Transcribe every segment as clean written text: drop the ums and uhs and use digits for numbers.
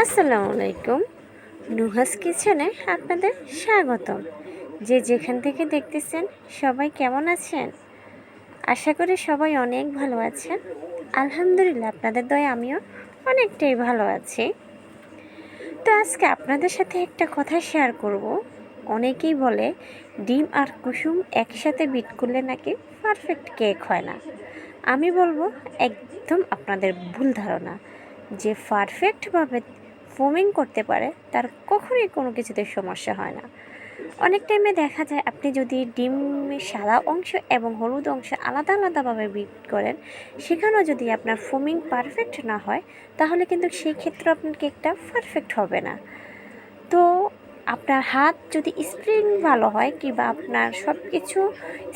আসসালামু আলাইকুম। নুহাস কিচেনে আপনাদের স্বাগতম। যে যেখান থেকে দেখতেছেন সবাই কেমন আছেন? আশা করি সবাই অনেক ভালো আছেন। আলহামদুলিল্লাহ, আপনাদের দয়ায় আমিও অনেকটাই ভালো আছি। তো আজকে আপনাদের সাথে একটা কথা শেয়ার করব। অনেকেই বলে ডিম আর কুসুম একসাথে বিট করলে নাকি পারফেক্ট কেক হয় না। আমি বলবো একদম আপনাদের ভুল ধারণা। যে পারফেক্টভাবে ফোমিং করতে পারে তার কখনোই কোনো কিছুতে সমস্যা হয় না। অনেক টাইমে দেখা যায় আপনি যদি ডিমের সাদা অংশ এবং হলুদ অংশ আলাদা আলাদাভাবে বিট করেন, সেখানেও যদি আপনার ফোমিং পারফেক্ট না হয়, তাহলে কিন্তু সেই ক্ষেত্রে আপনার কেকটা পারফেক্ট হবে না। তো আপনার হাত যদি স্প্রিং ভালো হয় কিংবা আপনার সব কিছু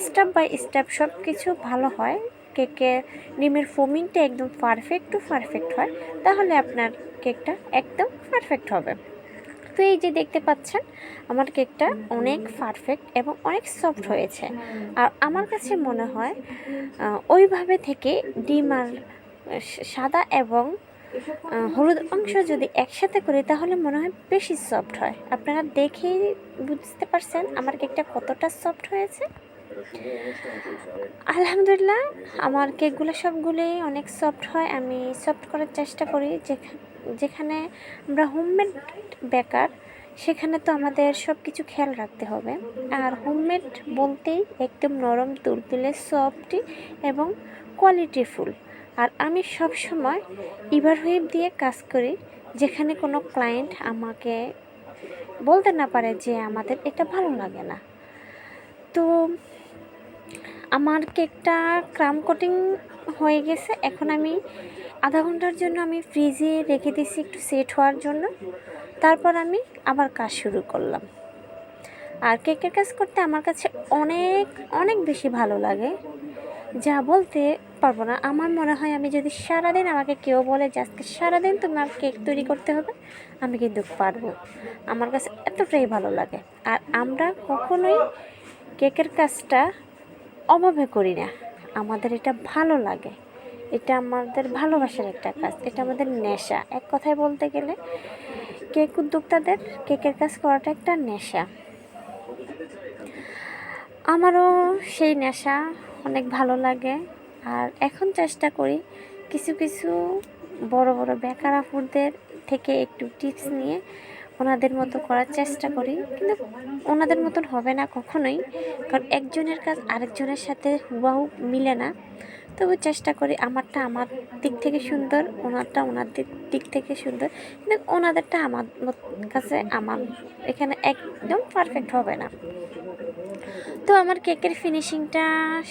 স্টেপ বাই স্টেপ সব কিছু ভালো হয়, কেকের ডিমের ফোমিংটা একদম পারফেক্ট হয়, তাহলে আপনার কেকটা একদম পারফেক্ট হবে। তো এই যে দেখতে পাচ্ছেন আমার কেকটা অনেক পারফেক্ট এবং অনেক সফট হয়েছে। আর আমার কাছে মনে হয় ওইভাবে থেকে ডিম আর সাদা এবং হলুদ অংশ যদি একসাথে করি তাহলে মনে হয় বেশি সফট হয়। আপনারা দেখেই বুঝতে পারছেন আমার কেকটা কতটা সফট হয়েছে। আলহামদুলিল্লাহ, আমার কেকগুলো সবগুলোই অনেক সফট হয়। আমি সফট করার চেষ্টা করি। যেখানে আমরা হোমমেড বেকার, সেখানে তো আমাদের সব কিছু খেয়াল রাখতে হবে। আর হোমমেড বলতেই একদম নরম তুলতুলে সফটি এবং কোয়ালিটিফুল। আর আমি সব সময় ইভারহুইপ দিয়ে কাজ করি, যেখানে কোনো ক্লায়েন্ট আমাকে বলতে না পারে যে আমাদের এটা ভালো লাগে না। তো আমার কেকটা ক্রাম কোটিং হয়ে গেছে। এখন আমি আধা ঘন্টার জন্য আমি ফ্রিজে রেখে দিয়েছি একটু সেট হওয়ার জন্য। তারপর আমি আবার কাজ শুরু করলাম। আর কেকের কাজ করতে আমার কাছে অনেক অনেক বেশি ভালো লাগে, যা বলতে পারবো না। আমার মনে হয় আমি যদি সারাদিন, আমাকে কেউ বলে যে আজকে সারাদিন তোমার কেক তৈরি করতে হবে, আমি কিন্তু পারবো। আমার কাছে এতটাই ভালো লাগে। আর আমরা কখনোই কেকের কাজটা অভাবে করি না। আমাদের এটা ভালো লাগে, এটা আমাদের ভালোবাসার একটা কাজ, এটা আমাদের নেশা। এক কথায় বলতে গেলে কেক উদ্যোক্তাদের কেকের কাজ করাটা একটা নেশা। আমারও সেই নেশা অনেক ভালো লাগে। আর এখন চেষ্টা করি কিছু কিছু বড় বড় বেকার আপুদের থেকে একটু টিপস নিয়ে ওনাদের মতো করার চেষ্টা করি, কিন্তু ওনাদের মতন হবে না কখনোই, কারণ একজনের কাজ আরেকজনের সাথে হুবহু মিলে না। তবু চেষ্টা করি আমারটা আমার দিক থেকে সুন্দর, ওনারটা ওনার দিক থেকে সুন্দর, কিন্তু ওনাদেরটা আমার কাছে আমার এখানে একদম পারফেক্ট হবে না। তো আমার কেকের ফিনিশিংটা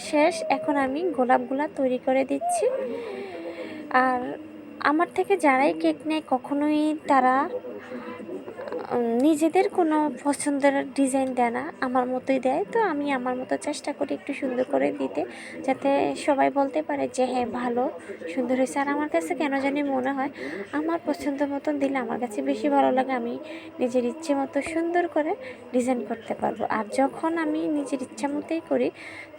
শেষ। এখন আমি গোলাপগুলা তৈরি করে দিচ্ছি। আর আমার থেকে যারাই কেক নেয় কখনোই তারা নিজেদের কোনো পছন্দের ডিজাইন দেয় না, আমার মতোই দেয়। তো আমি আমার মতো চেষ্টা করি একটু সুন্দর করে দিতে, যাতে সবাই বলতে পারে যে হ্যাঁ ভালো, সুন্দর হয়েছে। আর আমার কাছে কেন জানি মনে হয় আমার পছন্দ মতন দিলে আমার কাছে বেশি ভালো লাগে। আমি নিজের ইচ্ছে মতো সুন্দর করে ডিজাইন করতে পারবো। আর যখন আমি নিজের ইচ্ছা মতোই করি,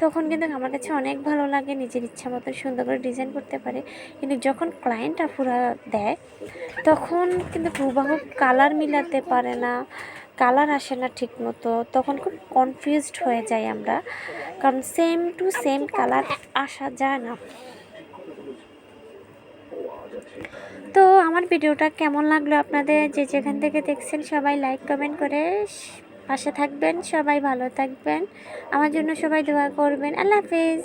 তখন কিন্তু আমার কাছে অনেক ভালো লাগে, নিজের ইচ্ছা মতো সুন্দর করে ডিজাইন করতে পারে। কিন্তু যখন ক্লায়েন্ট আপুরা দেয়, তখন কিন্তু হুবহু কালার মিলাতে পারে না, কালার আসে না ঠিক মতো, তখন খুব কনফিউজড হয়ে যাই আমরা, কারণ সেম টু সেম কালার আসা যায় না। তো আমার ভিডিওটা কেমন লাগলো আপনাদের? যে যেখান থেকে দেখছেন সবাই লাইক কমেন্ট করে পাশে থাকবেন। সবাই ভালো থাকবেন, আমার জন্য সবাই দোয়া করবেন। আল্লাহ হাফিজ।